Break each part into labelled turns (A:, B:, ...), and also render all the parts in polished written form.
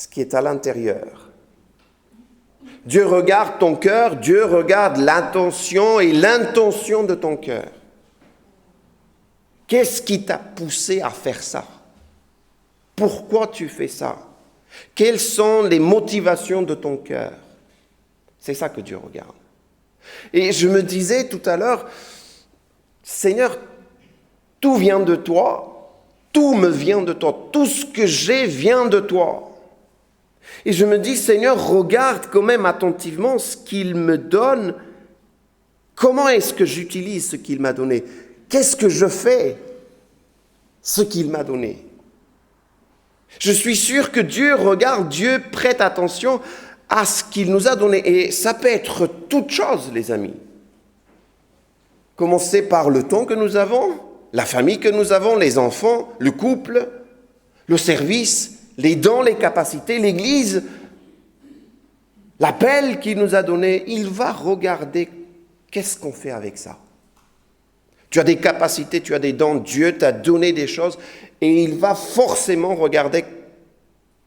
A: ce qui est à l'intérieur. Dieu regarde ton cœur, Dieu regarde l'intention et l'intention de ton cœur. Qu'est-ce qui t'a poussé à faire ça? Pourquoi tu fais ça? Quelles sont les motivations de ton cœur? C'est ça que Dieu regarde. Et je me disais tout à l'heure, Seigneur, tout vient de toi, tout me vient de toi, tout ce que j'ai vient de toi. Et je me dis, Seigneur, regarde quand même attentivement ce qu'il me donne. Comment est-ce que j'utilise ce qu'il m'a donné? Qu'est-ce que je fais ce qu'il m'a donné? Je suis sûr que Dieu regarde, Dieu prête attention à ce qu'il nous a donné. Et ça peut être toute chose, les amis. Commencer par le temps que nous avons, la famille que nous avons, les enfants, le couple, le service, les dons, les capacités, l'Église, l'appel qu'il nous a donné. Il va regarder qu'est-ce qu'on fait avec ça. Tu as des capacités, tu as des dons, Dieu t'a donné des choses et il va forcément regarder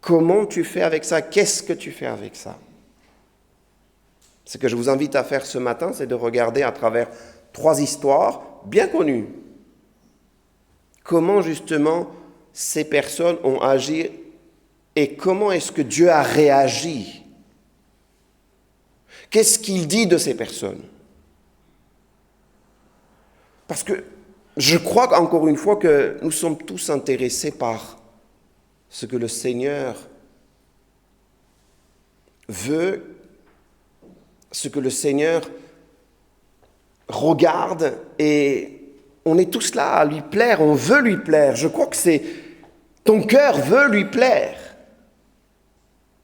A: comment tu fais avec ça, qu'est-ce que tu fais avec ça. Ce que je vous invite à faire ce matin, c'est de regarder à travers 3 histoires bien connues. Comment justement ces personnes ont agi et comment est-ce que Dieu a réagi. Qu'est-ce qu'il dit de ces personnes? Parce que je crois encore une fois que nous sommes tous intéressés par ce que le Seigneur veut, ce que le Seigneur regarde et on est tous là à lui plaire, on veut lui plaire. Je crois que ton cœur veut lui plaire.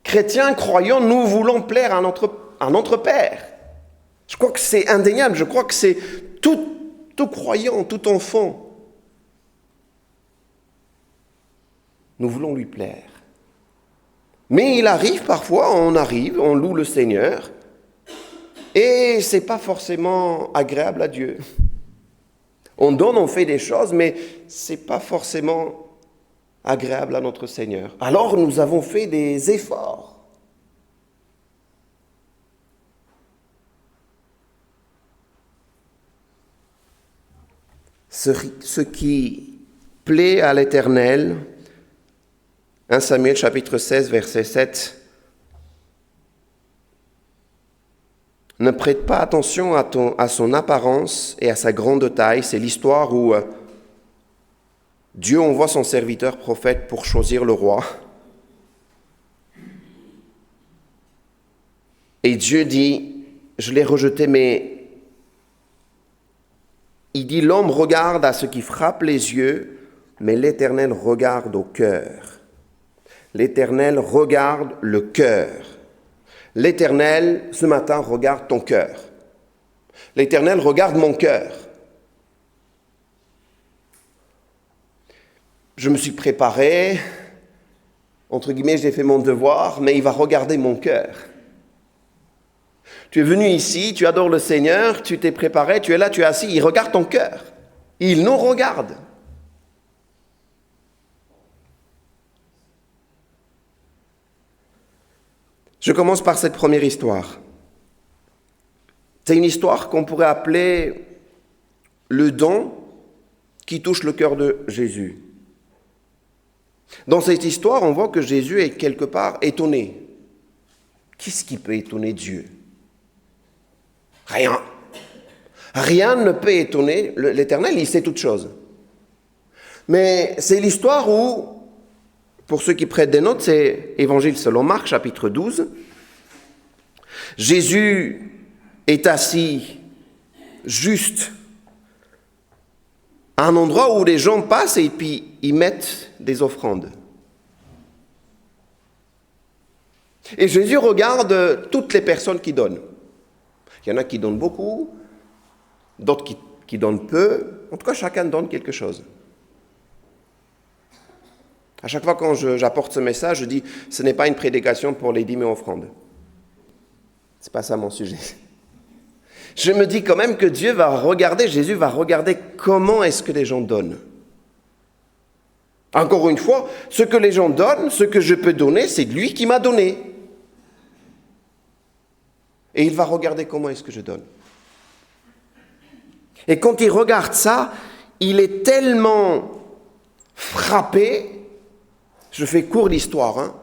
A: Chrétiens, croyants, nous voulons plaire à notre Père. Je crois que c'est indéniable, je crois que c'est tout croyant, tout enfant. Nous voulons lui plaire. Mais il arrive parfois, on loue le Seigneur, et ce n'est pas forcément agréable à Dieu. On donne, on fait des choses, mais ce n'est pas forcément agréable à notre Seigneur. Alors nous avons fait des efforts. Ce qui plaît à l'Éternel, 1 Samuel chapitre 16, verset 7, ne prête pas attention à son apparence et à sa grande taille. C'est l'histoire où Dieu envoie son serviteur prophète pour choisir le roi. Et Dieu dit, je l'ai rejeté, mais il dit, l'homme regarde à ce qui frappe les yeux, mais l'Éternel regarde au cœur. L'Éternel regarde le cœur. L'Éternel, ce matin, regarde ton cœur. L'Éternel regarde mon cœur. Je me suis préparé, entre guillemets, j'ai fait mon devoir, mais il va regarder mon cœur. Tu es venu ici, tu adores le Seigneur, tu t'es préparé, tu es là, tu es assis, il regarde ton cœur. Il nous regarde. Je commence par cette première histoire. C'est une histoire qu'on pourrait appeler le don qui touche le cœur de Jésus. Dans cette histoire, on voit que Jésus est quelque part étonné. Qu'est-ce qui peut étonner Dieu? Rien. Rien ne peut étonner l'Éternel, il sait toutes choses. Mais c'est l'histoire où, pour ceux qui prêtent des notes, c'est Évangile selon Marc, chapitre 12. Jésus est assis juste à un endroit où les gens passent et puis ils mettent des offrandes. Et Jésus regarde toutes les personnes qui donnent. Il y en a qui donnent beaucoup, d'autres qui donnent peu. En tout cas, chacun donne quelque chose. À chaque fois quand j'apporte ce message, je dis, ce n'est pas une prédication pour les dîmes et offrandes. Ce n'est pas ça mon sujet. Je me dis quand même que Jésus va regarder comment est-ce que les gens donnent. Encore une fois, ce que les gens donnent, ce que je peux donner, c'est lui qui m'a donné. Et il va regarder comment est-ce que je donne. Et quand il regarde ça, il est tellement frappé, je fais court l'histoire,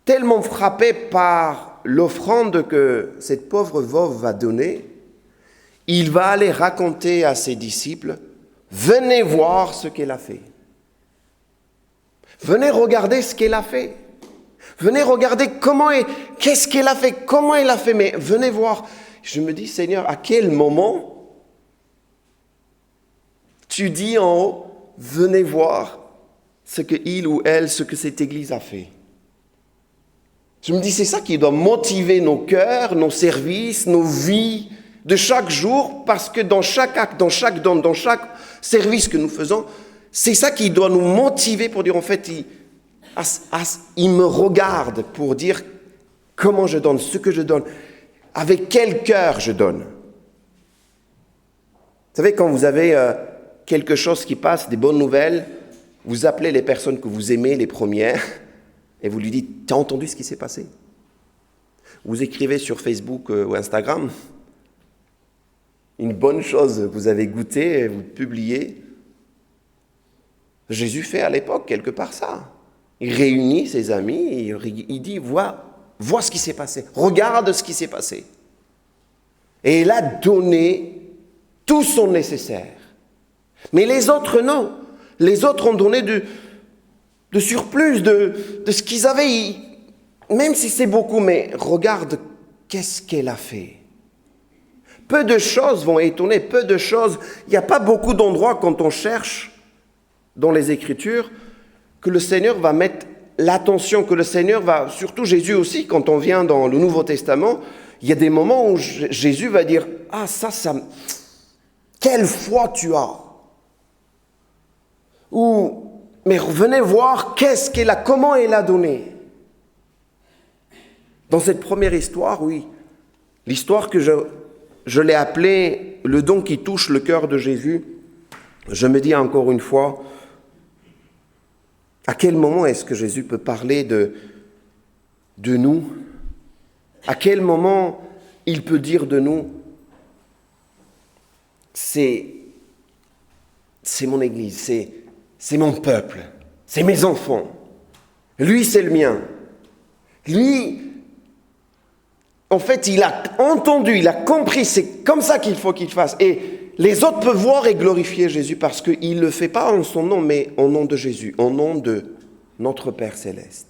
A: tellement frappé par l'offrande que cette pauvre veuve va donner, il va aller raconter à ses disciples, venez voir ce qu'elle a fait. Venez regarder ce qu'elle a fait. Venez regarder qu'est-ce qu'elle a fait, comment elle a fait, mais venez voir. Je me dis, Seigneur, à quel moment tu dis en haut, venez voir ce que il ou elle, ce que cette église a fait. Je me dis, c'est ça qui doit motiver nos cœurs, nos services, nos vies de chaque jour, parce que dans chaque acte, dans chaque don, dans chaque service que nous faisons, c'est ça qui doit nous motiver pour dire, en fait, il me regarde pour dire comment je donne, ce que je donne, avec quel cœur je donne. Vous savez, quand vous avez quelque chose qui passe, des bonnes nouvelles, vous appelez les personnes que vous aimez, les premières, et vous lui dites, t'as entendu ce qui s'est passé? Vous écrivez sur Facebook ou Instagram, une bonne chose, vous avez goûté, et vous publiez. Jésus fait à l'époque quelque part ça. Il réunit ses amis, et il dit, vois ce qui s'est passé, regarde ce qui s'est passé. Et il a donné tout son nécessaire. Mais les autres, non. Les autres ont donné de surplus, de ce qu'ils avaient, même si c'est beaucoup, mais regarde qu'est-ce qu'elle a fait. Peu de choses vont étonner, peu de choses. Il n'y a pas beaucoup d'endroits quand on cherche dans les Écritures que le Seigneur va mettre l'attention, que le Seigneur va, surtout Jésus aussi, quand on vient dans le Nouveau Testament, il y a des moments où Jésus va dire « Ah, ça, quelle foi tu as !» Ou « Mais venez voir comment elle a donné !» Dans cette première histoire, oui, l'histoire que je l'ai appelée « Le don qui touche le cœur de Jésus », je me dis encore une fois, à quel moment est-ce que Jésus peut parler de nous? À quel moment il peut dire de nous, c'est mon Église, c'est mon peuple, c'est mes enfants. Lui, c'est le mien. Lui, en fait, il a entendu, il a compris, c'est comme ça qu'il faut qu'il fasse. Et les autres peuvent voir et glorifier Jésus parce qu'il ne le fait pas en son nom, mais au nom de Jésus, au nom de notre Père Céleste.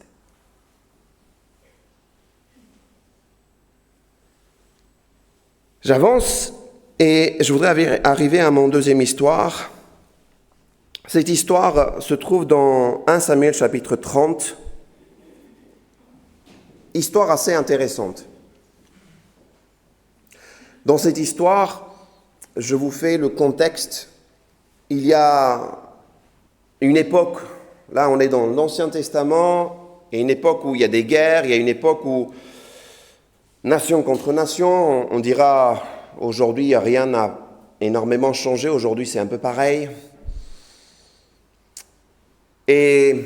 A: J'avance et je voudrais arriver à mon deuxième histoire. Cette histoire se trouve dans 1 Samuel chapitre 30. Histoire assez intéressante. Dans cette histoire, je vous fais le contexte. Il y a une époque, là on est dans l'Ancien Testament, il y a une époque où il y a des guerres, il y a une époque où nation contre nation, on dira aujourd'hui rien n'a énormément changé, aujourd'hui c'est un peu pareil. Et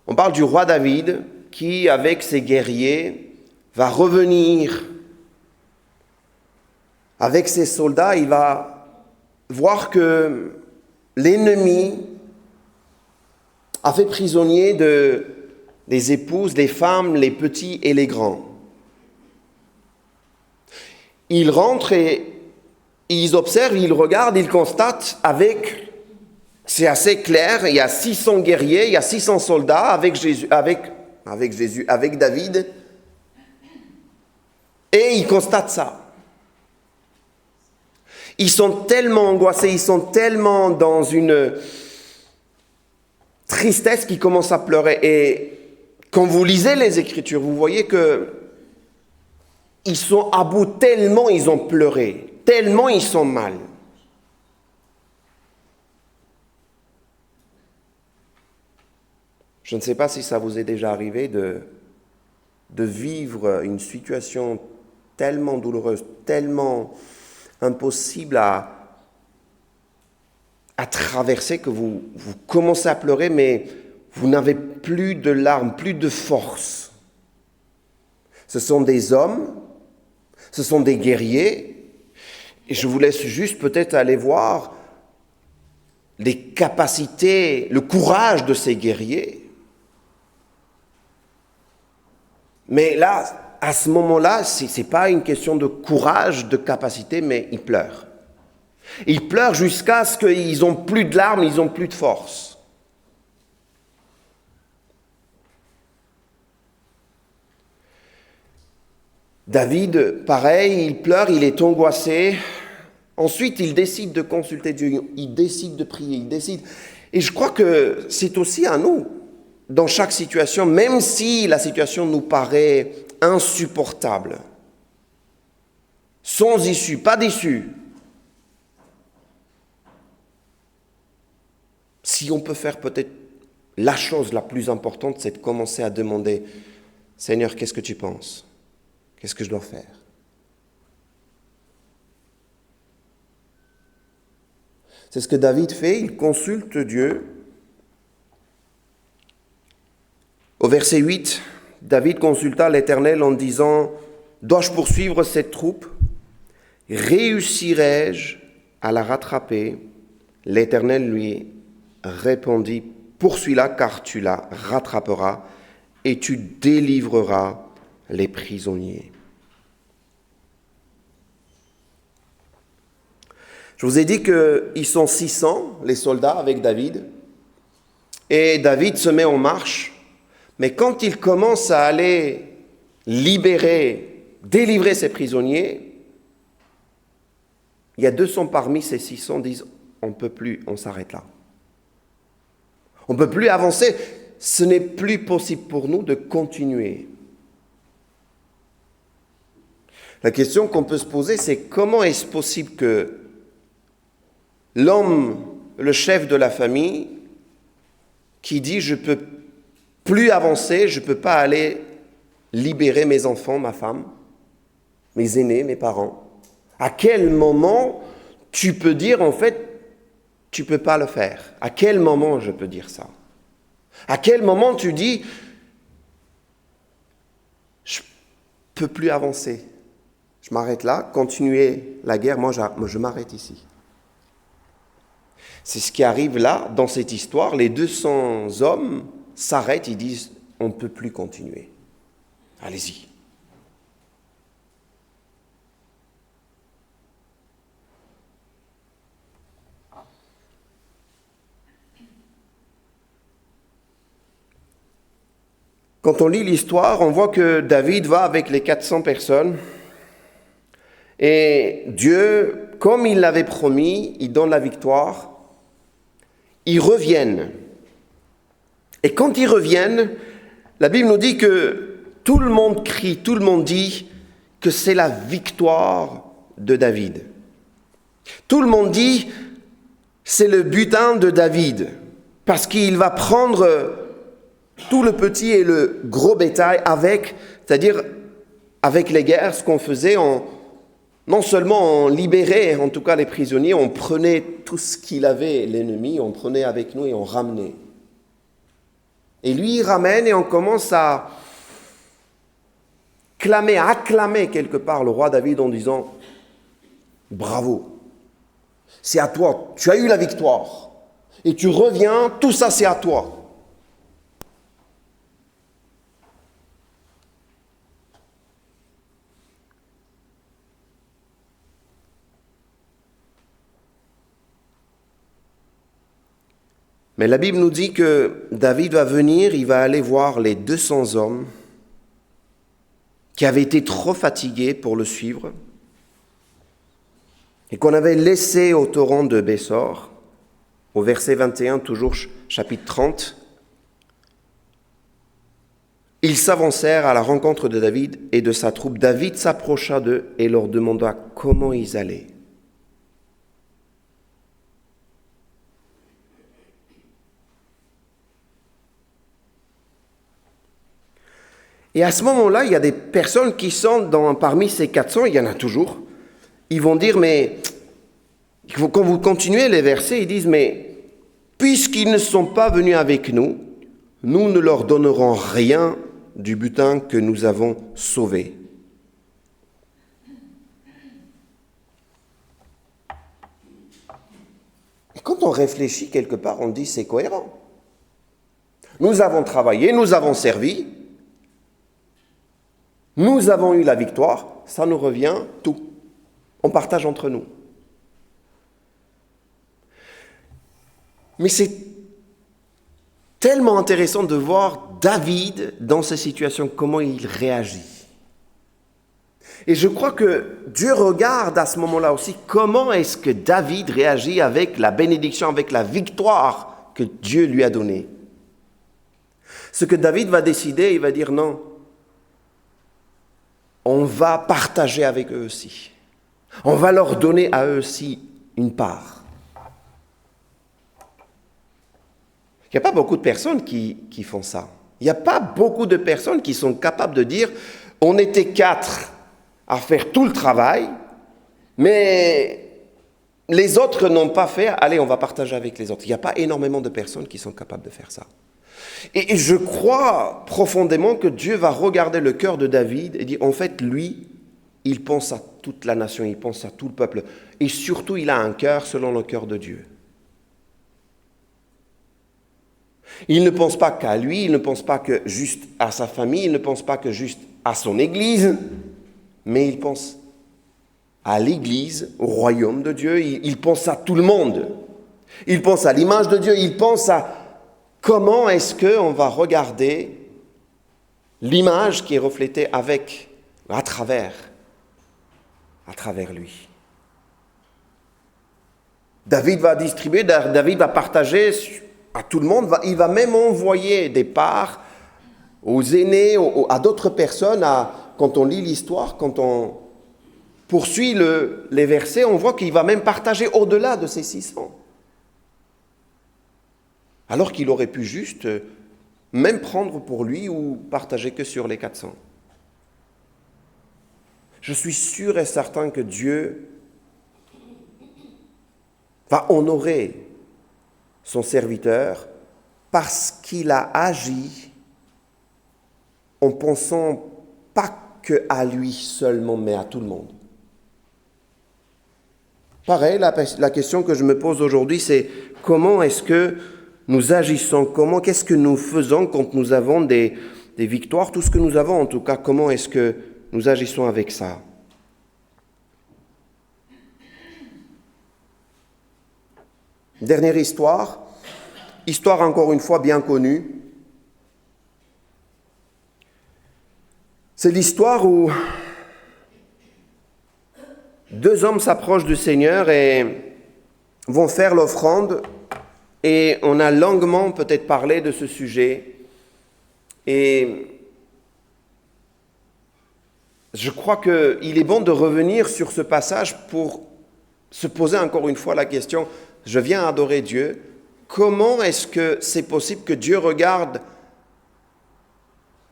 A: on parle du roi David qui, avec ses guerriers, va revenir avec ses soldats, il va voir que l'ennemi a fait prisonnier des épouses, des femmes, les petits et les grands. Ils rentrent et ils observent, ils regardent, ils constatent c'est assez clair, il y a 600 guerriers, il y a 600 soldats avec David, et ils constatent ça. Ils sont tellement angoissés, ils sont tellement dans une tristesse qu'ils commencent à pleurer. Et quand vous lisez les Écritures, vous voyez que ils sont à bout tellement ils ont pleuré, tellement ils sont mal. Je ne sais pas si ça vous est déjà arrivé de vivre une situation tellement douloureuse, tellement impossible à à traverser, que vous commencez à pleurer, mais vous n'avez plus de larmes, plus de force. Ce sont des hommes, ce sont des guerriers, et je vous laisse juste peut-être aller voir les capacités, le courage de ces guerriers. Mais là, à ce moment-là, ce n'est pas une question de courage, de capacité, mais ils pleurent. Ils pleurent jusqu'à ce qu'ils n'ont plus de larmes, ils n'ont plus de force. David, pareil, il pleure, il est angoissé. Ensuite, il décide de consulter Dieu, il décide de prier, il décide. Et je crois que c'est aussi à nous, dans chaque situation, même si la situation nous paraît insupportable, sans issue, pas d'issue, si on peut faire peut-être la chose la plus importante, c'est de commencer à demander, Seigneur, qu'est-ce que tu penses ? Qu'est-ce que je dois faire ? C'est ce que David fait, il consulte Dieu. Au verset 8, David consulta l'Éternel en disant, « Dois-je poursuivre cette troupe ? Réussirai-je à la rattraper ?» L'Éternel lui répondit, « Poursuis-la car tu la rattraperas et tu délivreras les prisonniers. » Je vous ai dit qu'ils sont 600, les soldats, avec David. Et David se met en marche. Mais quand il commence à aller délivrer ses prisonniers, il y a 200 parmi ces 600 qui disent « on ne peut plus, on s'arrête là. On ne peut plus avancer. Ce n'est plus possible pour nous de continuer. » La question qu'on peut se poser, c'est comment est-ce possible que l'homme, le chef de la famille, qui dit « je ne peux plus avancer, je ne peux pas aller libérer mes enfants, ma femme, mes aînés, mes parents », à quel moment tu peux dire en fait « tu ne peux pas le faire » ? À quel moment je peux dire ça ? À quel moment tu dis « je ne peux plus avancer, je m'arrête là, continuer la guerre, moi je m'arrête ici ». C'est ce qui arrive là, dans cette histoire. Les 200 hommes s'arrêtent, ils disent « on ne peut plus continuer. Allez-y ». Quand on lit l'histoire, on voit que David va avec les 400 personnes et Dieu, comme il l'avait promis, il donne la victoire. Ils reviennent. Et quand ils reviennent, la Bible nous dit que tout le monde crie, tout le monde dit que c'est la victoire de David. Tout le monde dit c'est le butin de David, parce qu'il va prendre tout le petit et le gros bétail c'est-à-dire avec les guerres, ce qu'on faisait, non seulement on libérait en tout cas les prisonniers, on prenait tout ce qu'il avait, l'ennemi, on prenait avec nous et on ramenait. Et lui, il ramène et on commence à acclamer quelque part le roi David en disant « Bravo, c'est à toi, tu as eu la victoire. Et tu reviens, tout ça c'est à toi. » Mais la Bible nous dit que David va venir, il va aller voir les 200 hommes qui avaient été trop fatigués pour le suivre et qu'on avait laissés au torrent de Bessor, au verset 21, toujours chapitre 30. Ils s'avancèrent à la rencontre de David et de sa troupe. David s'approcha d'eux et leur demanda comment ils allaient. Et à ce moment-là, il y a des personnes qui sont parmi ces 400, il y en a toujours, ils vont dire, mais Quand vous continuez les versets, ils disent, mais puisqu'ils ne sont pas venus avec nous, nous ne leur donnerons rien du butin que nous avons sauvé. Et quand on réfléchit quelque part, on dit c'est cohérent. Nous avons travaillé, nous avons servi, nous avons eu la victoire, ça nous revient tout. On partage entre nous. Mais c'est tellement intéressant de voir David dans ces situations, comment il réagit. Et je crois que Dieu regarde à ce moment-là aussi comment est-ce que David réagit avec la bénédiction, avec la victoire que Dieu lui a donnée. Ce que David va décider, il va dire non, on va partager avec eux aussi. On va leur donner à eux aussi une part. Il n'y a pas beaucoup de personnes qui font ça. Il n'y a pas beaucoup de personnes qui sont capables de dire « on était 4 à faire tout le travail, mais les autres n'ont pas fait, allez, on va partager avec les autres. » Il n'y a pas énormément de personnes qui sont capables de faire ça. Et je crois profondément que Dieu va regarder le cœur de David et dire, en fait, lui, il pense à toute la nation, il pense à tout le peuple. Et surtout, il a un cœur selon le cœur de Dieu. Il ne pense pas qu'à lui, il ne pense pas que juste à sa famille, il ne pense pas que juste à son Église, mais il pense à l'Église, au royaume de Dieu, il pense à tout le monde. Il pense à l'image de Dieu, il pense à comment est-ce qu'on va regarder l'image qui est reflétée à travers lui. David va distribuer, David va partager à tout le monde, il va même envoyer des parts aux aînés, à d'autres personnes. Quand on lit l'histoire, quand on poursuit les versets, on voit qu'il va même partager au-delà de ces 600. Alors qu'il aurait pu juste même prendre pour lui ou partager que sur les 400. Je suis sûr et certain que Dieu va honorer son serviteur parce qu'il a agi en pensant pas qu'à lui seulement, mais à tout le monde. Pareil, la question que je me pose aujourd'hui, c'est comment est-ce que nous agissons, qu'est-ce que nous faisons quand nous avons des victoires, tout ce que nous avons en tout cas, comment est-ce que nous agissons avec ça? Dernière histoire encore une fois bien connue. C'est l'histoire où 2 hommes s'approchent du Seigneur et vont faire l'offrande. Et on a longuement peut-être parlé de ce sujet. Et je crois qu'il est bon de revenir sur ce passage pour se poser encore une fois la question, je viens adorer Dieu, comment est-ce que c'est possible que Dieu regarde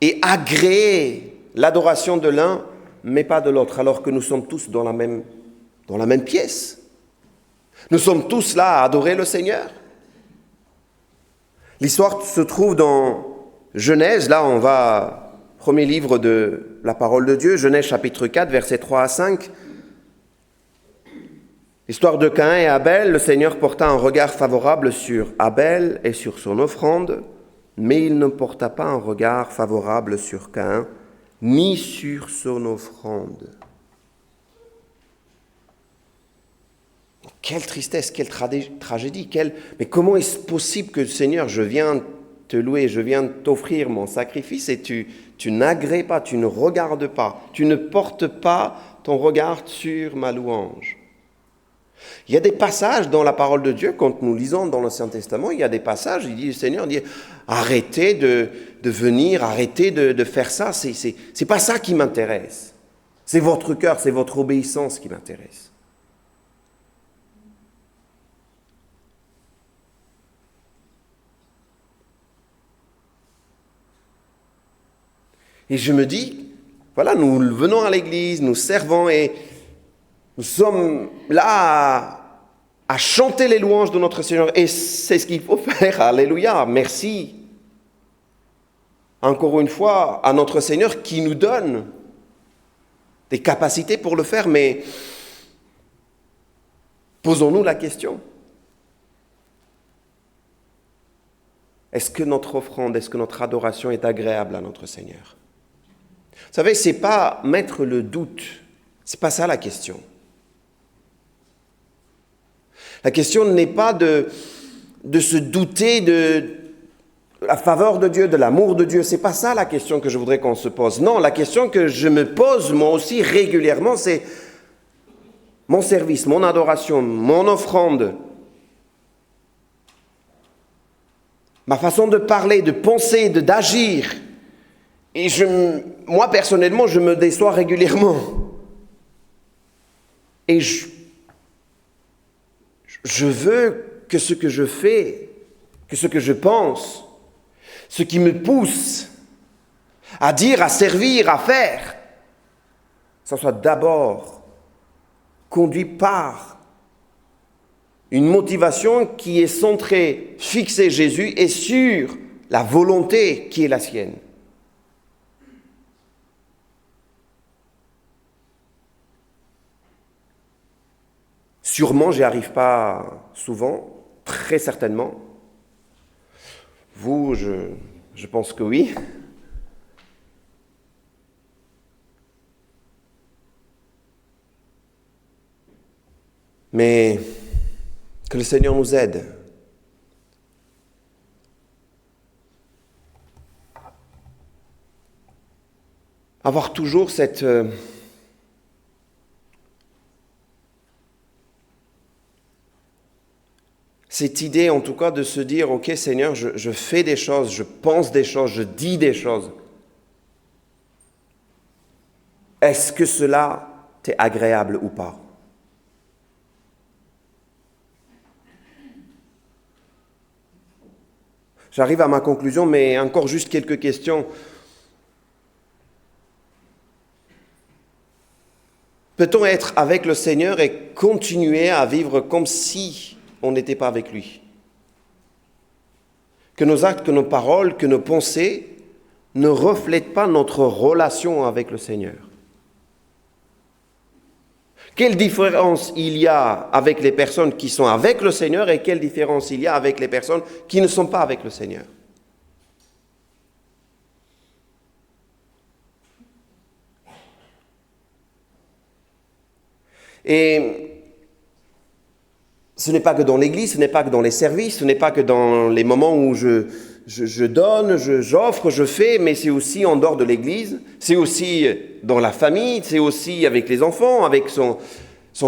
A: et agrée l'adoration de l'un, mais pas de l'autre, alors que nous sommes tous dans la même pièce? Nous sommes tous là à adorer le Seigneur. L'histoire se trouve dans Genèse, là on va, premier livre de la parole de Dieu, Genèse chapitre 4, versets 3 à 5. L'histoire de Caïn et Abel, le Seigneur porta un regard favorable sur Abel et sur son offrande, mais il ne porta pas un regard favorable sur Caïn, ni sur son offrande. Quelle tristesse, quelle tragédie, mais comment est-ce possible que, Seigneur, je viens te louer, je viens t'offrir mon sacrifice et tu n'agrées pas, tu ne regardes pas, tu ne portes pas ton regard sur ma louange. Il y a des passages dans la parole de Dieu, quand nous lisons dans l'Ancien Testament, il y a des passages, le Seigneur dit, arrêtez de venir, arrêtez de faire ça, c'est pas ça qui m'intéresse. C'est votre cœur, c'est votre obéissance qui m'intéresse. Et je me dis, voilà, nous venons à l'église, nous servons et nous sommes là à chanter les louanges de notre Seigneur. Et c'est ce qu'il faut faire. Alléluia, merci. Encore une fois, à notre Seigneur qui nous donne des capacités pour le faire, mais posons-nous la question. Est-ce que notre offrande, est-ce que notre adoration est agréable à notre Seigneur? Vous savez, ce n'est pas mettre le doute. Ce n'est pas ça la question. La question n'est pas de se douter de la faveur de Dieu, de l'amour de Dieu. Ce n'est pas ça la question que je voudrais qu'on se pose. Non, la question que je me pose moi aussi régulièrement, c'est mon service, mon adoration, mon offrande, ma façon de parler, de penser, d'agir. Et moi, personnellement, je me déçois régulièrement. Et je veux que ce que je fais, que ce que je pense, ce qui me pousse à dire, à servir, à faire, ça soit d'abord conduit par une motivation qui est centrée, fixée Jésus et sur la volonté qui est la sienne. Sûrement, j'y arrive pas souvent, très certainement. Vous, je pense que oui. Mais que le Seigneur nous aide. Avoir toujours cette idée, en tout cas, de se dire, ok Seigneur, je fais des choses, je pense des choses, je dis des choses. Est-ce que cela t'est agréable ou pas? J'arrive à ma conclusion, mais encore juste quelques questions. Peut-on être avec le Seigneur et continuer à vivre comme si on n'était pas avec lui? Que nos actes, que nos paroles, que nos pensées ne reflètent pas notre relation avec le Seigneur. Quelle différence il y a avec les personnes qui sont avec le Seigneur et quelle différence il y a avec les personnes qui ne sont pas avec le Seigneur? Et ce n'est pas que dans l'Église, ce n'est pas que dans les services, ce n'est pas que dans les moments où je donne, j'offre, je fais, mais c'est aussi en dehors de l'Église, c'est aussi dans la famille, c'est aussi avec les enfants, avec son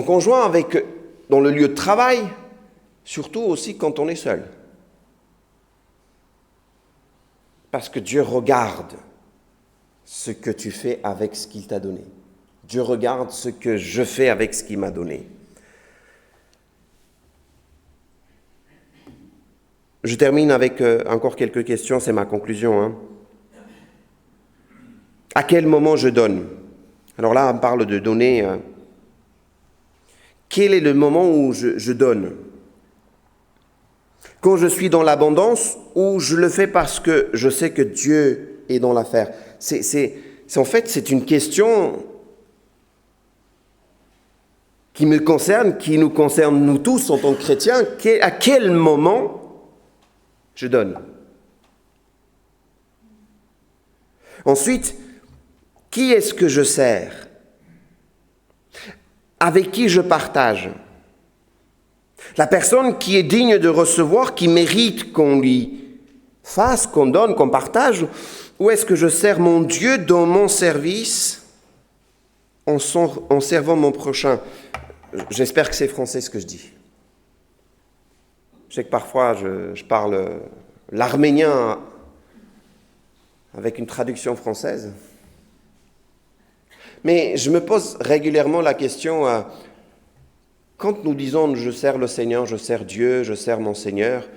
A: conjoint, dans le lieu de travail, surtout aussi quand on est seul. Parce que Dieu regarde ce que tu fais avec ce qu'il t'a donné. Dieu regarde ce que je fais avec ce qu'il m'a donné. Je termine avec encore quelques questions, c'est ma conclusion. À quel moment je donne? Alors là, on parle de donner. Quel est le moment où je donne? Quand je suis dans l'abondance ou je le fais parce que je sais que Dieu est dans l'affaire? En fait, c'est une question qui me concerne, qui nous concerne nous tous en tant que chrétiens. À quel moment je donne? Ensuite, qui est-ce que je sers? Avec qui je partage? La personne qui est digne de recevoir, qui mérite qu'on lui fasse, qu'on donne, qu'on partage, ou est-ce que je sers mon Dieu dans mon service en servant mon prochain? J'espère que c'est français ce que je dis. Je sais que parfois je parle l'arménien avec une traduction française. Mais je me pose régulièrement la question, quand nous disons « je sers le Seigneur, je sers Dieu, je sers mon Seigneur »,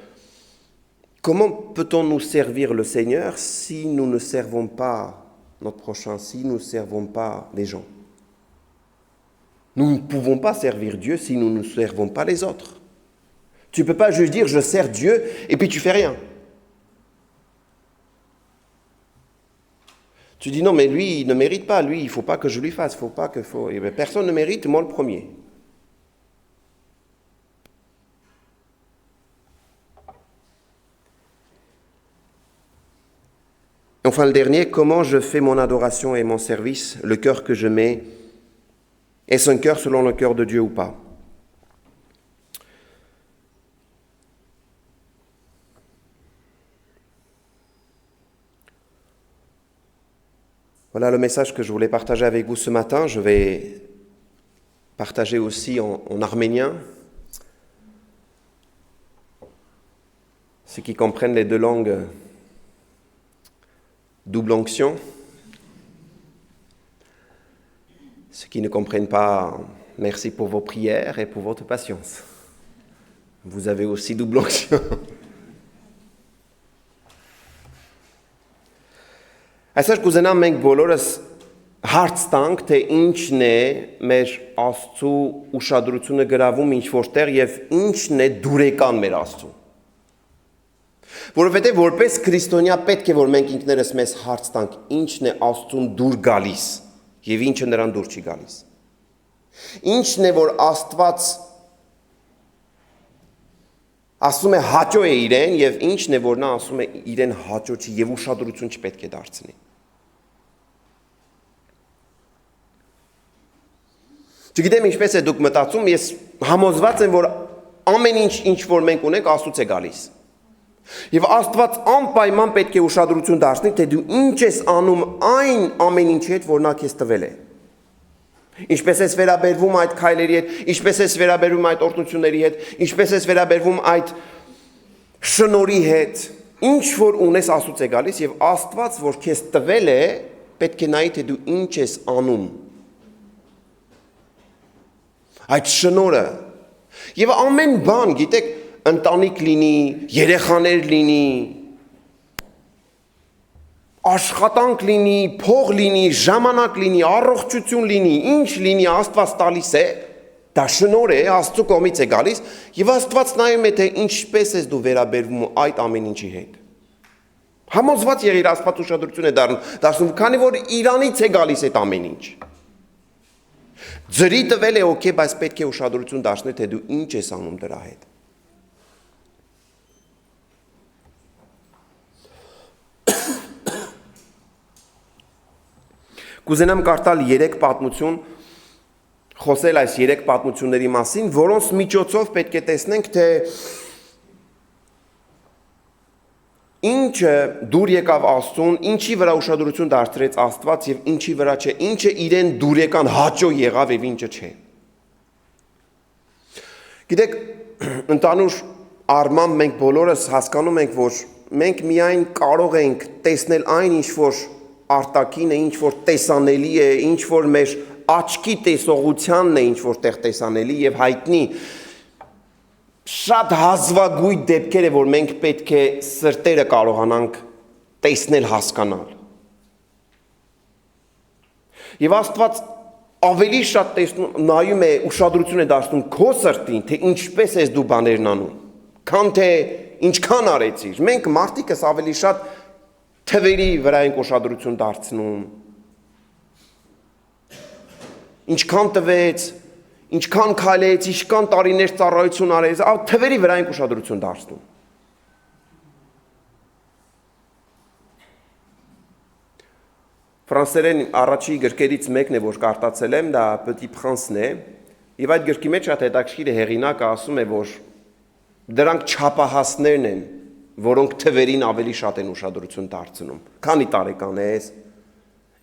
A: comment peut-on nous servir le Seigneur si nous ne servons pas notre prochain, si nous ne servons pas les gens? Nous ne pouvons pas servir Dieu si nous ne servons pas les autres. Tu ne peux pas juste dire je sers Dieu et puis tu fais rien. Tu dis non, mais lui, il ne mérite pas, lui, il ne faut pas que je lui fasse, Eh bien, personne ne mérite, moi le premier. Enfin, le dernier, comment je fais mon adoration et mon service, le cœur que je mets, est-ce un cœur selon le cœur de Dieu ou pas? Voilà le message que je voulais partager avec vous ce matin. Je vais partager aussi en arménien. Ceux qui comprennent les deux langues, double onction. Ceux qui ne comprennent pas, merci pour vos prières et pour votre patience. Vous avez aussi double onction. Այսօր կուզենամ մենք բոլորս հարց տանք, թե ինչն է մեր Աստծու ուշադրությունը գրավում ինչ-որտեղ եւ ինչն է դուրեկան մեր Աստծու։ Որովհետեւ որպես քրիստոնյա պետք է որ մենք ինքներս մեզ հարց տանք, ինչն է Աստծուն դուր գալիս եւ ինչը նրան դուր չի գալիս։ Ինչն է որ Աստված ասում է հաճո է իրեն եւ ինչն է որ նա ասում է իրեն հաճո չի եւ ուշադրություն չպետք է դարձնի։ Չգիտեմ ինչպես է դուք մտածում, ես համոզված եմ, որ ամեն ինչ որ մենք ունենք, Աստծուց է գալիս։ Եվ Աստված անպայման պետք է ուշադրություն դարձնի, թե դու ինչ ես անում այն ամեն ինչի հետ, որ նա քեզ տվել է։ Ինչպես ես վերաբերվում այդ քայլերի հետ, ինչպես ես վերաբերվում այդ օրհնությունների հետ, ինչպես ես վերաբերվում այդ շնորհի հետ, ինչ որ ունես Աստծուց է գալիս եւ Աստված, որ քեզ տվել է, պետք է նայի, թե դու ինչ ես անում։ Այդ շնորհը եւ ամեն բան, գիտեք, ընտանիք լինի, երեխաներ լինի, աշխատանք լինի, փող լինի, ժամանակ լինի, առողջություն լինի, ինչ լինի, Աստված տալիս է, դա շնորհ է, Աստծո կողմից է գալիս եւ Աստված նայում է, թե ինչպես ես դու վերաբերվում այդ ամեն ինչի հետ։ Համոզված եղիր, Աստված ուշադրություն է դարձնում, քանի որ Իրանից է գալիս այդ ամեն ինչ։ Ձրի տվել է օքեյ, բայց պետք է ուշադրություն դարձնել, թե դու ինչ ես անում դրա հետ։ Կուզենամ կարդալ 3 պատմություն, խոսել այս 3 պատմությունների մասին, որոնց միջոցով պետք է տեսնենք, թե ինչը դուր եկավ Աստծուն, ինչի վրա ուշադրություն դարձրեց Աստված եւ ինչի վրա չէ, ինչը իրեն դուրեկան հաճո եղավ եւ ինչը չէ։ Գիտեք, ընդանուր առմամբ մենք բոլորս հասկանում ենք, որ մենք միայն կարող ենք տեսնել այն, ինչ որ արտաքին է, ինչ որ տեսանելի է, ինչ որ մեր աչքի տեսողությանն է, ինչ որտեղ տեսանելի եւ հայտնի։ Շատ հազվագույն դեպքեր է, որ մենք պետք է սրտերը կարողանանք տեսնել, հասկանալ։ Եվ Աստված ավելի շատ նայում է, ուշադրություն է դարձնում քո սրտին, թե ինչպես ես դու բաներն անում, քան թե ինչքան արեցիր։ Մենք մարդիկս ավելի շատ թվերի վրա ենք ուշադրություն դարձնում։ Ինչքան տվեց, ինչքան քայլեց, ինչքան տարիներ ծառայություն արեց, թվերի վրա ենք ուշադրություն դարձնում։ Ֆրանսերեն առաջի գրքերից մեկն է, որ կարդացել եմ, դա Petit Prince-ն է, եւ այդ գրքի մեջ շատ հետաքրքիր է, հեղինակը ասում է, որ դրանք չափահասներն են, որոնք թվերին ավելի շատ են ուշադրություն դարձնում։ Քանի տարեկան ես,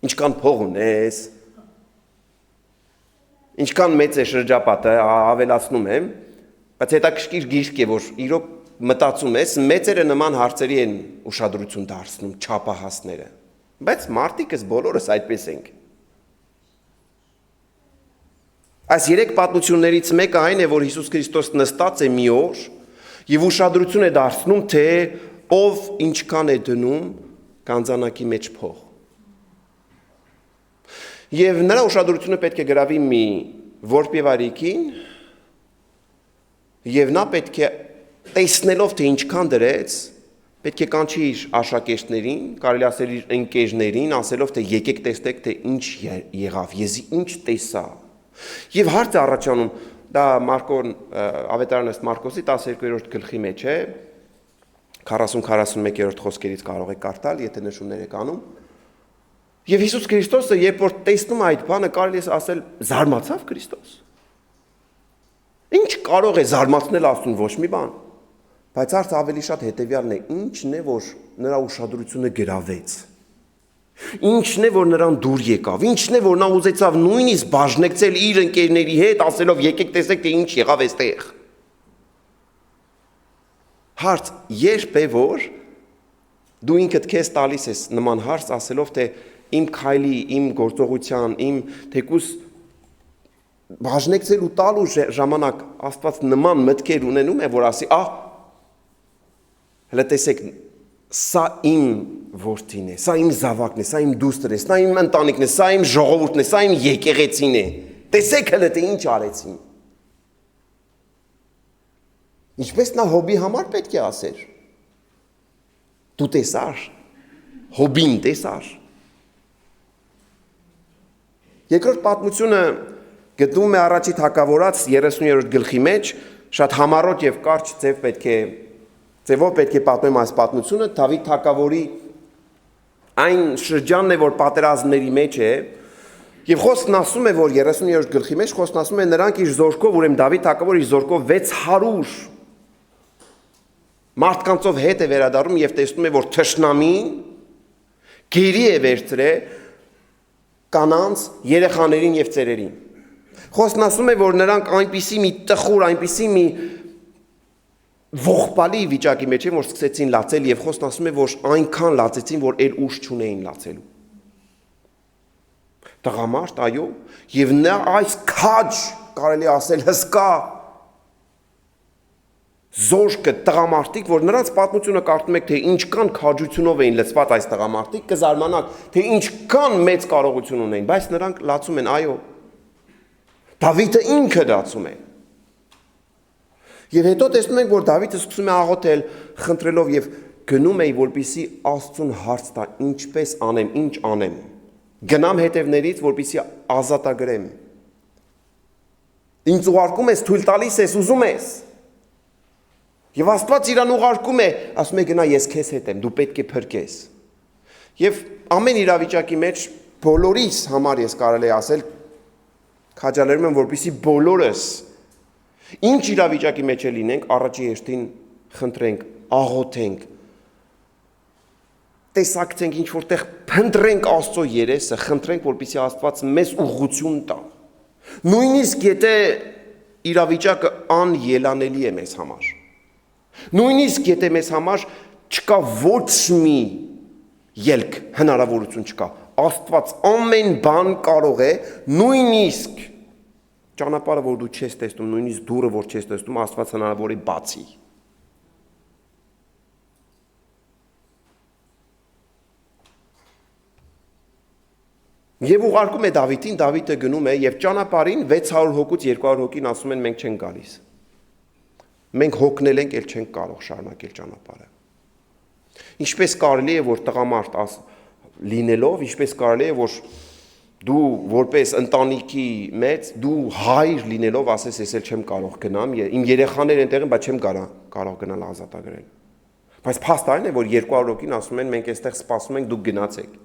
A: ինչքան փող ունես, ինչքան մեծ է շրջապատը, ավելացնում եմ, բայց հետաքրքիր գիրք է, որ իրոք մտածում ես, մեծերը նման հարցերի են ուշադրություն դարձնում, չափահասները, բայց մարդիկս բոլորս այդպես ենք։ Այս 3 պատմություններից մեկը այն է, որ Հիսուս Քրիստոս նստած է մի օր եւ ուշադրություն է դարձնում, թե ով ինչքան է դնում գանձանակի մեջ փող։ Եվ նրա ուշադրությունը պետք է գրավի մի որբևարիկին, եւ նա պետք է տեսնելով թե ինչքան դրեց, պետք է կանչի իր աշակերտներին, կարելի ասել իր ընկերներին, ասելով թե եկեք տեսեք թե ինչ եղավ, ես ինչ տեսա։ Եվ հարց է առաջանում, դա Մարկոն ավետարան ըստ Մարկոսի 12-րդ գլխի մեջ է, 40-41-րդ խոսքերից կարող եք կարդալ, եթե նշումներ եք անում։ Եվ Հիսուս Քրիստոսը, երբ որ տեսնում է այդ բանը, կարելի է ասել, զարմացավ Քրիստոս։ Ինչ կարող է զարմացնել Աստծուն, ոչ մի բան։ Բայց հարցը ավելի շատ հետևյալն է, ինչն է, որ նրա ուշադրությունը գրավեց։ Ինչն է, որ նրան դուր եկավ, ինչն է, որ նա ուզեցավ նույնիսկ բաժնեկցել իր ընկերների հետ, ասելով եկեք տեսեք թե ինչ եղավ այստեղ։ Հարց, երբ է որ դու ինքդ քեզ տալիս ես նման հարց, ասելով թե իմ քայլի, իմ գործողության, իմ թեկուս բաժնեկցել ու տալու ժամանակ Աստված նման մտքեր ունենում է, որ ասի, հələ տեսեք, սա իմ որդին է, սա իմ զավակն է, սա իմ դուստրն է, սա իմ ընտանիքն է, սա իմ ժողովուրդն է, սա իմ եկեղեցին է։ Տեսեք հələ թե ինչ արեցին։ Ինչպես նա Հոբի համար պետք է ասեր։ Դու տեսար, Հոբին տեսար։ Երկրորդ պատմությունը գտնվում է առաջի թագավորաց 30-րդ գլխի մեջ, շատ համառոտ եւ կարճ ձևով պետք է պատմեմ այս պատմությունը, Դավիթ թագավորի այն շրջանն է, որ պատերազմների մեջ է, եւ խոսքն ասում է, որ 30-րդ գլխի մեջ խոսքն ասում է նրանք իր զորքով, ուրեմն Դավիթ թագավորը իր զորքով 600 մարդկանցով հետ է վերադառնում եւ տեսնում է, որ թշնամին գերի է վերցրել կանանց, երեխաներին եւ ծերերին։ Խոսքն ասում է, որ նրանք այնպիսի մի տխուր, այնպիսի մի ողբալի վիճակի մեջ են, որ սկսեցին լացել եւ խոսքն ասում է, որ այնքան լացեցին, որ այլ ուժ չունեին լացելու։ Տղամարդ, այո, եւ նա այս քաջ, կարելի ասել հսկա զորքը տղամարդիկ, որ նրանց պատմությունը կարդում եք, թե ինչքան քաջությունով էին լցված այս տղամարդիկ, կզարմանաք, թե ինչքան մեծ կարողություն ունեն, բայց նրանք լացում են, այո։ Դավիթը ինքը լացում է։ Եվ հետո տեսնում ենք, որ Դավիթը սկսում է աղոթել, խնդրելով եւ գնում է, որպեսզի Աստծուն հարց տա, ինչպես անեմ, ինչ անեմ։ Գնամ հետևներից, որպեսզի ազատագրեմ։ Ինձ ուղարկում ես, թույլ տալիս ես, ուզում ես։ Եվ Աստված իրան ուղարկում է, ասում է գնա ես քեզ հետ եմ, դու պետք է փրկես։ Եվ ամեն իրավիճակի մեջ բոլորիս համար ես կարելի ասել քաջալերում եմ, որպեսզի բոլորս ինչ իրավիճակի մեջ է լինենք, առաջի հերթին խնդրենք, աղոթենք, տեսակցենք ինչ որտեղ փնտրենք Աստծո երեսը, խնդրենք, որպեսզի Աստված մեզ ուղղություն տա։ Նույնիսկ եթե իրավիճակը անելանելի է մեզ համար։ Նույնիսկ եթե մեզ համար չկա ոչ մի ելք, հնարավորություն չկա, Աստված ամեն բան կարող է, նույնիսկ ճանապարհը, որ դու չես տեսնում, նույնիսկ դուռը, որ չես տեսնում, Աստված հնարավոր է բացի։ Եվ ուղարկում է Դավիթին, Դավիթը գնում է եւ ճանապարհին 600 հոգուց 200 հոգին ասում են մենք չենք գալիս։ Մենք հոգնել ենք, էլ չենք կարող շարունակել ճանապարհը։ Ինչպես կարելի է, որ տղամարդ լինելով, ինչպես կարելի է, որ դու որպես ընտանիքի մեծ, դու հայր լինելով ասես, ես էլ չեմ կարող գնամ, իմ երեխաներ այնտեղ են, բայց չեմ կարող գնալ ազատագրել։ Բայց փաստ այն է, որ 200 հոգին ասում են, մենք այստեղ սպասում ենք, դուք գնացեք։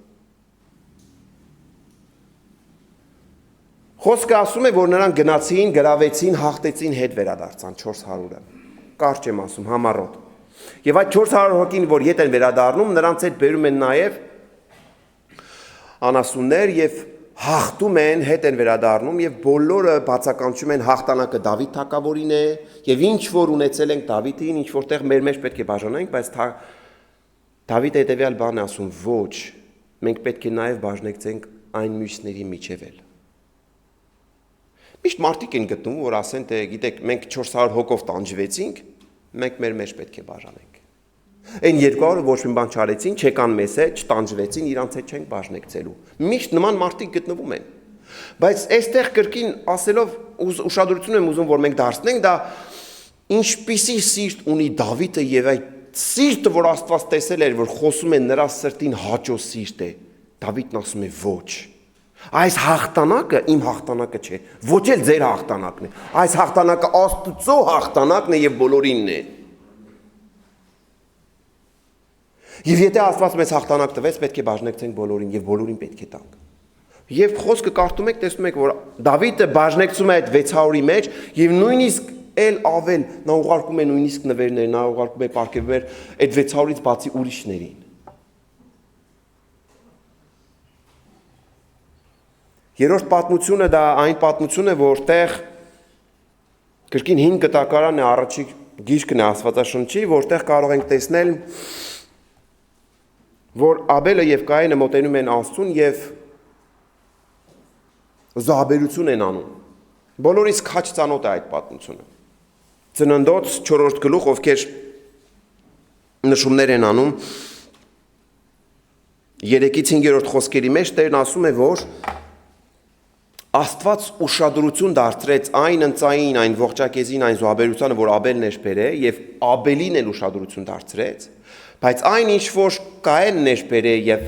A: Խոսքը ասում է, որ նրանք գնացին, գրավեցին, հաղթեցին, հետ վերադարձան 400-ը։ Կարճ եմ ասում, համառոտ։ Եվ այդ 400 հոգին, որ հետ են վերադառնում, նրանց հետ բերում են նաև անասուններ եւ հաղթում են, հետ են վերադառնում եւ բոլորը բացականչում են հաղթանակը Դավիթ թագավորին է եւ ինչ որ ունեցել ենք Դավիթին, ինչ որտեղ մեր մեջ պետք է բաժանենք, բայց Դավիթը հետեւյալ բան է ասում, ոչ, մենք պետք է նաև բաժնեկցենք այն մյուսների միջև էլ։ Միշտ մարդիկ են գտնում, որ ասեն, թե գիտեք, մենք 400 հոգով տանջվեցինք, մենք մեր մեջ պետք է բաժանենք։ Այն 200-ը ոչ մի բան չարեցին, չեկան մեզ հետ, չտանջվեցին, իրանց հետ չենք բաժնեկցելու։ Միշտ նման մարդիկ գտնվում են։ Բայց այստեղ կրկին ասելով ուշադրություն եմ ուզում, որ մենք դարձնենք, դա Ինչպիսի սիրտ ունի Դավիթը եւ այդ սիրտը, որ Աստված տեսել էր, որ խոսում է նրա սրտին հաճո սիրտ է, Դավիթն ասում է ոչ։ Այս հաղթանակը իմ հաղթանակը չէ, ոչ էլ ձեր հաղթանակն է։ Այս հաղթանակը Աստծո հաղթանակն է եւ բոլորինն է։ Եվ եթե Աստված մեզ հաղթանակ տվեց, պետք է բաժնեկցենք բոլորին եւ բոլորին պետք է տանք։ Եվ խոսքը կարդում եք, տեսնում եք, որ Դավիթը բաժնեկցում է այդ 600-ի մեջ եւ նույնիսկ էլ ավել նա ուղարկում է նույնիսկ նվերներ, նա ուղարկում է պարգևներ այդ 600-ից բացի ուրիշներին։ Երրորդ պատմությունը դա այն պատմությունը, որտեղ կրկին 5 գտակարանն է, առաջի գիրքն է Աստվածաշնչի, որտեղ կարող ենք տեսնել, որ Աբելը եւ Կայենը մոտենում են Աստծուն եւ զոհաբերություն են անում։ Բոլորից քաչ ծանոթ է այդ պատմությունը։ Ծննդոց 4-րդ գլուխ, ովքեր նշումներ են անում 3-ից 5-րդ խոսքերի մեջ Տերն ասում է, որ Աստված ուշադրություն դարձրեց այն ընծային, այն ողջակեզին, այն զոհաբերությանը, որ Աբելն էր բերել, եւ Աբելին էլ ուշադրություն դարձրեց, բայց այն ինչ որ Կայենն էր բերել եւ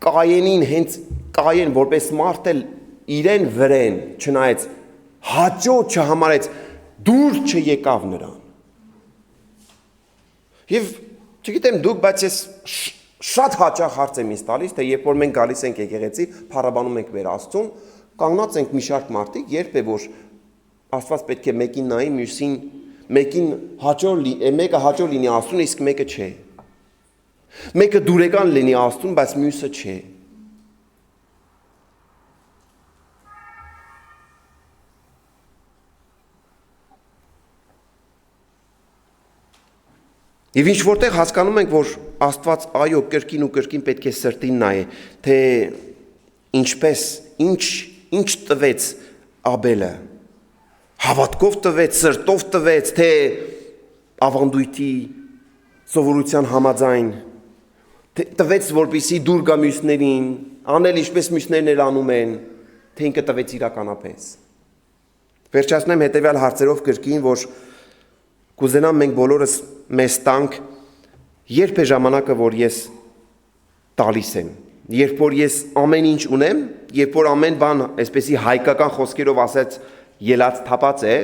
A: Կայենին հենց Կայեն որպես մարդ էլ իրեն վրեն, չնայած հաճո չհամարեց, դուր չեկավ նրան։ Եվ չգիտեմ դուք, բայց ես շատ հաճախ հարց եմ ինձ տալիս, թե երբ որ մենք գալիս ենք եկեղեցի, փառաբանում ենք մեր Աստծուն, կանգնած ենք մի շարք մարդիկ, երբ է որ Աստված պետք է մեկին նայի, մյուսին մեկին մեկը հաճո լինի Աստծուն, իսկ մեկը չէ։ Մեկը դուրեկան լինի Աստծուն, բայց մյուսը չէ։ Եվ ինչ որտեղ հասկանում ենք, որ Աստված այո կրկին ու կրկին պետք է սրտին նայե, թե ինչպես, ինչ տվեց Աբելը, հավատքով տվեց, սրտով տվեց, թե ավանդույթի սովորության համաձայն, տվեց, որպեսզի դուր գա մյուսներին, անել ինչպես մյուսներն էլ անում են, թե ինքը տվեց իրականապես։ Վերջացնեմ հետևյալ հարցերով կրկին, որ կուզենամ մենք բոլորս մեզ տանք, երբ է ժամանակը, որ ես տալիս եմ, երբ որ ես ամեն ինչ ունեմ, երբ որ ամեն բան, այսպեսի հայկական խոսքերով ասած, ելած թափած է,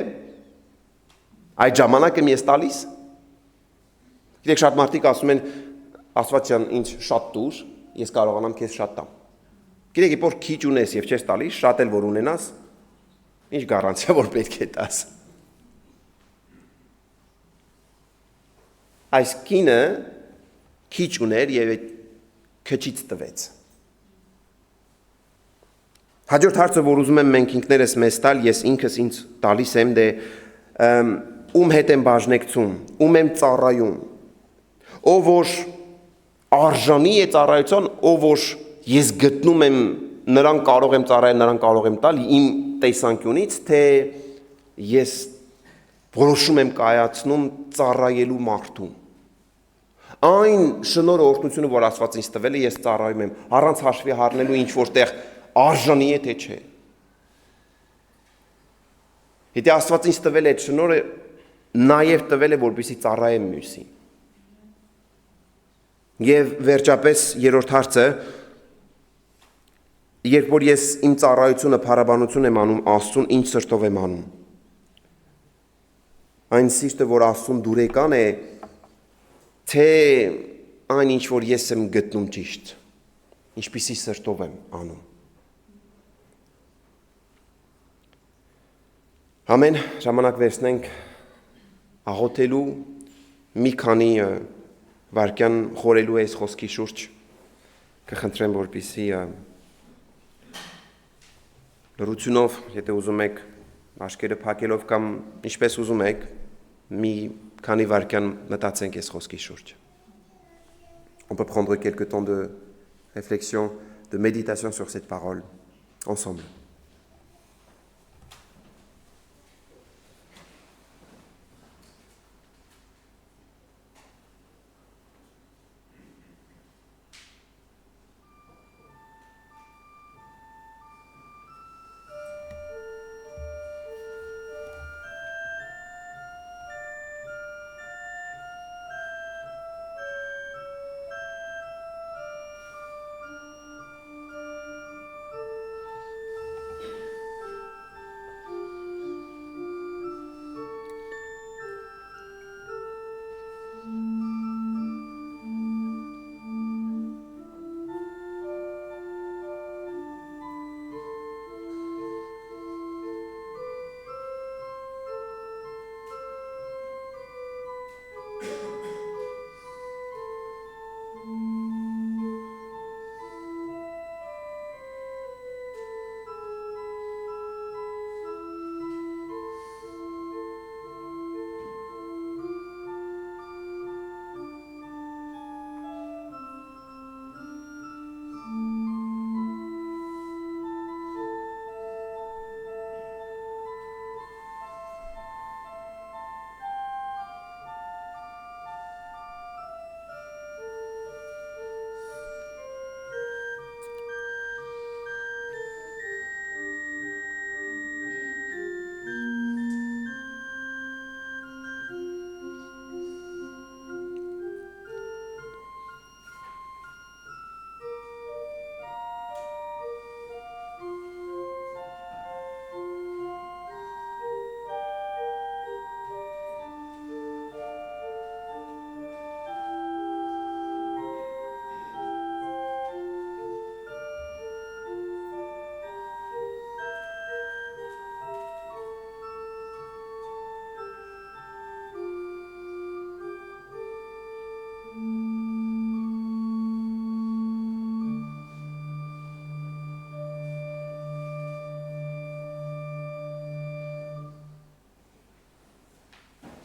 A: այդ ժամանակ եմ ես տալիս։ Գիտեք, շատ մարդիկ ասում են, Աստված ջան, ինձ շատ տուր, ես կարողանամ քեզ շատ տամ։ Գիտեք, երբ որ քիչ ունես եւ չես տալիս, շատ էլ որ ունենաս, ինչ գարանտիա որ պետք է տաս։ Այս կինը քիչ ուներ եւ այդ քչից տվեց։ Հաջորդ հարցը, որ ուզում եմ մենք ինքներս մեզ տալ, ես ինքս ինձ տալիս եմ, դե ում հետ եմ բաժնեկցում, ում եմ ծառայում, ով որ արժանի է ծառայության, ով որ ես գտնում եմ նրան կարող եմ ծառայել, նրան կարող եմ տալ իմ տեսանկյունից, թե ես որոշում եմ կայացնում ծառայելու մարդուն։ Այն շնորհը օրհնությունը, որ Աստված ինձ տվել է, ես ծառայում եմ, առանց հաշվի առնելու ինչ որտեղ արժանի է թե չէ։ Եթե Աստված ինձ տվել է այդ շնորհը, նաև տվել է, որպեսզի ծառայեմ մյուսին։ Եվ վերջապես երրորդ հարցը, երբ որ ես իմ ծառայությունը փառաբանություն եմ անում Աստծուն, ինչ սրտով եմ անում։ Այն սիրտը, որ Աստծուն դուրեկան է, թե այն ինչ որ ես եմ գտնում ճիշտ, ինչպիսի սրտով եմ անում։ Ամեն ժամանակ վերցնենք աղոթելու մի քանի վարքյան խորելու այս խոսքի շուրջ, կխնդրեմ, որպեսզի լրությունով, եթե ուզում եք, աչքերը փակելով կամ ինչպես ուզում եք, մի քանի վարքյան մտածենք այս խոսքի շուրջ։ On peut prendre quelques temps de réflexion, de méditation sur cette parole, ensemble.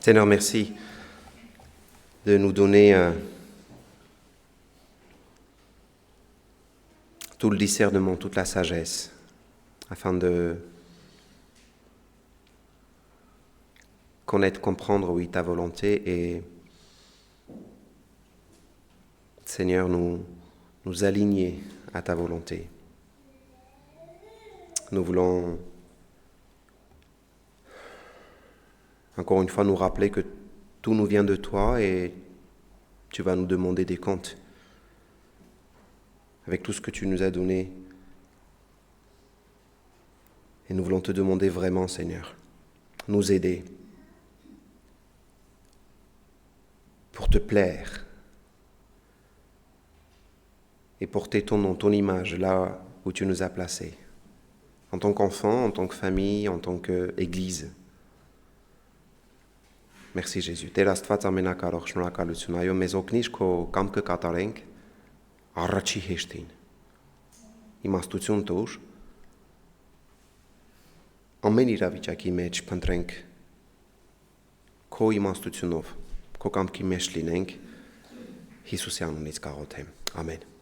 A: Seigneur, merci de nous donner tout le discernement, toute la sagesse, afin de connaître, comprendre, oui, ta volonté et, Seigneur, nous aligner à ta volonté. Nous voulons encore une fois nous rappeler que tout nous vient de toi et tu vas nous demander des comptes avec tout ce que tu nous as donné. Et nous voulons te demander vraiment, Seigneur, nous aider pour te plaire et porter ton nom, ton image là où tu nous as placés, en tant qu'enfants, en tant que famille, en tant qu'Église. Merci Jésus. Տեր Աստված ամենակարող, շնորհակալություն։ Այո, մեզ օգնիր քո կամքը կատարենք առաջի հեշտին։ Իմաստություն տուր։ Ամեն իրավիճակի մեջ փնտրենք քո իմաստությունով, քո կամքի մեջ լինենք Հիսուսի անունից կաղոթեմ։ Ամեն։